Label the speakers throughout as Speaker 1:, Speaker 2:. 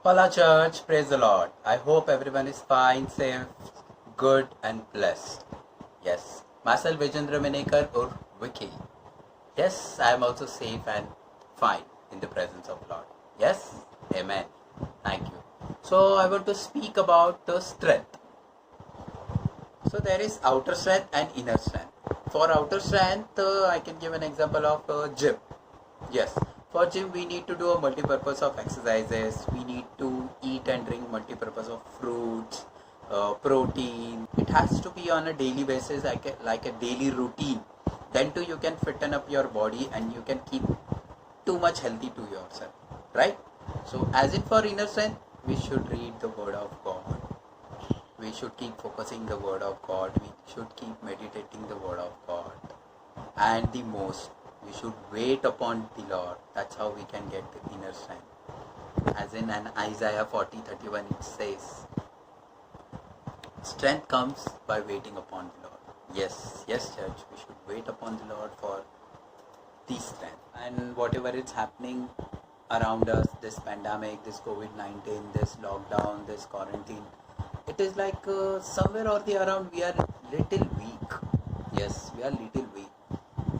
Speaker 1: Hola, church. Praise the Lord. I hope everyone is fine, safe, good, and blessed. Yes, myself Vijendra Menekar or Vicky. Yes, I am also safe and fine in the presence of Lord. Yes, Amen. Thank you. So I want to speak about the strength. So there is outer strength and inner strength. For outer strength, I can give an example of gym. Yes, for gym we need to do a multi-purpose of exercises. We need to eat and drink multi-purpose of fruits, protein. It has to be on a daily basis, like a daily routine. Then too you can fitten up your body and you can keep too much healthy to yourself, right? So as it for inner strength, we should read the word of God. We should keep focusing the word of God. We should keep meditating the word of God. And the most, we should wait upon the Lord. That's how we can get the inner strength. As in an Isaiah 40:31 it says, strength comes by waiting upon the Lord. Yes, church, we should wait upon the Lord for the strength. And whatever is happening around us, this pandemic, this COVID-19, this lockdown, this quarantine, it is like somewhere or the around we are little weak. Yes, we are little weak.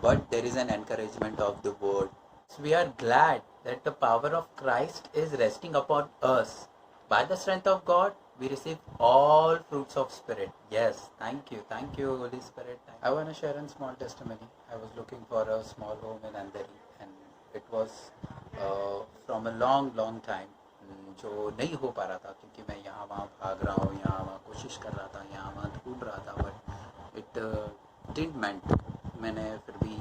Speaker 1: But there is an encouragement of the word. So we are glad that the power of Christ is resting upon us. By the strength of God, we receive all fruits of Spirit. Yes, thank you, Holy Spirit. I want to share a small testimony. I was looking for a small home in Andheri, and it was from a long time. जो नहीं हो पा रहा था क्योंकि मैं यहाँ वहाँ भाग रहा हूँ, यहाँ वहाँ कोशिश कर रहा था, यहाँ वहाँ ढूंढ रहा था, बट इट डिडंट मेंट. मैंने फिर भी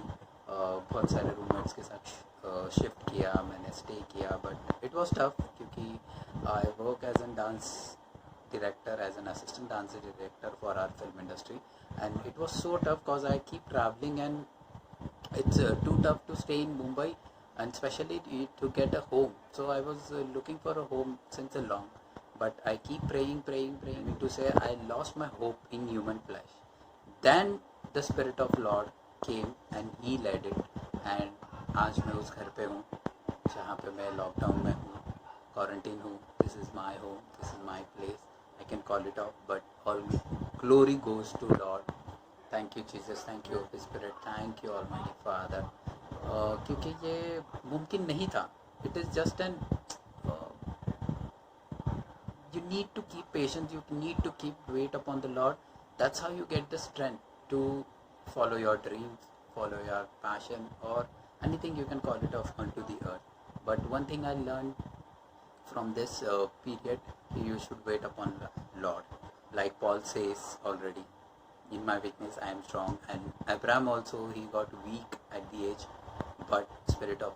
Speaker 1: बहुत सारे रूममेट्स के साथ शिफ्ट किया, मैंने स्टे किया, बट इट वाज टफ क्योंकि I work as an dance director, as an assistant dance director for our film industry, and it was so tough because I keep traveling and it's too tough to stay in Mumbai, and especially to get a home. So I was looking for a home since a long, but I keep praying to say I lost my hope in human flesh. Then the Spirit of Lord came and He led it, and आज मैं उस घर पे हूँ जहाँ पे मैं lockdown में हूँ, क्वारंटीन हूँ. This is my home, this is my place. I can call it off, but all glory goes to Lord. Thank you Jesus, thank you Holy Spirit, thank you Almighty Father. क्योंकि ये मुमकिन नहीं था. It is just an you need to keep patience, you need to keep wait upon the Lord. That's how you get the strength to follow your dreams, follow your passion, or anything you can call it off onto the earth. But one thing I learned from this period, you should wait upon Lord. Like Paul says already, in my weakness I am strong. And Abraham also, he got weak at the age, but Spirit of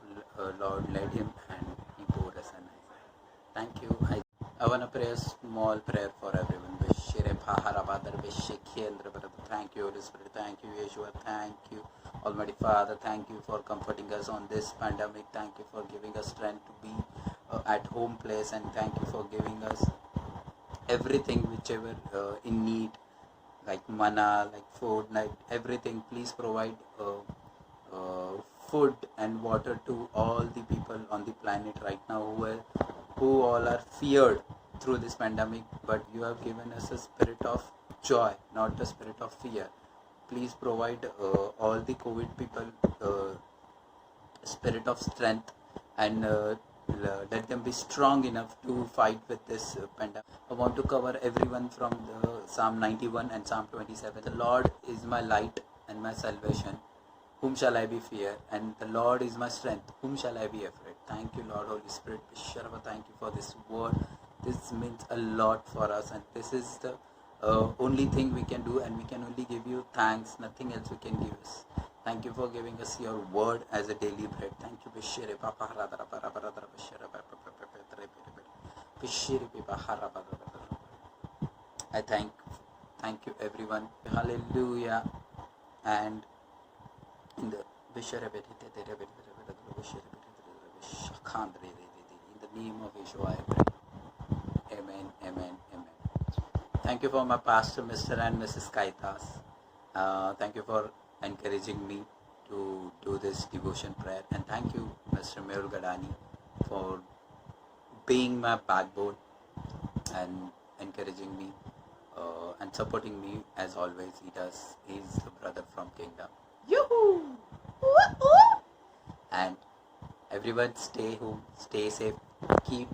Speaker 1: Lord led him and he bore us an Isaiah. Thank you. I want to pray a small prayer for everyone. Thank you, Holy Spirit. Thank you, Yeshua. Thank you, Almighty Father. Thank you for comforting us on this pandemic. Thank you for giving us strength to be at home place, and thank you for giving us everything whichever in need, like manna, like food, like everything. Please provide food and water to all the people on the planet right now who all are feared through this pandemic, but you have given us a spirit of joy, not the spirit of fear. Please provide all the COVID people spirit of strength, and let them be strong enough to fight with this pandemic. I want to cover everyone from the Psalm 91 and Psalm 27. The Lord is my light and my salvation. Whom shall I be fear? And the Lord is my strength. Whom shall I be afraid? Thank you, Lord, Holy Spirit. Thank you for this word. This means a lot for us, and this is the only thing we can do, and we can only give you thanks. Nothing else we can give us. Thank you for giving us your word as a daily bread. Thank you. I thank you everyone. Hallelujah. And in the name of Yeshua I pray. Amen. Thank you for my pastor, Mr. and Mrs. Kaitas. Thank you for encouraging me to do this devotion prayer, and thank you Mr. Mehul Gadani for being my backbone and encouraging me and supporting me as always he does. He's the brother from Kingdom. Yoo-hoo! Woo-hoo! And everyone stay home, stay safe, keep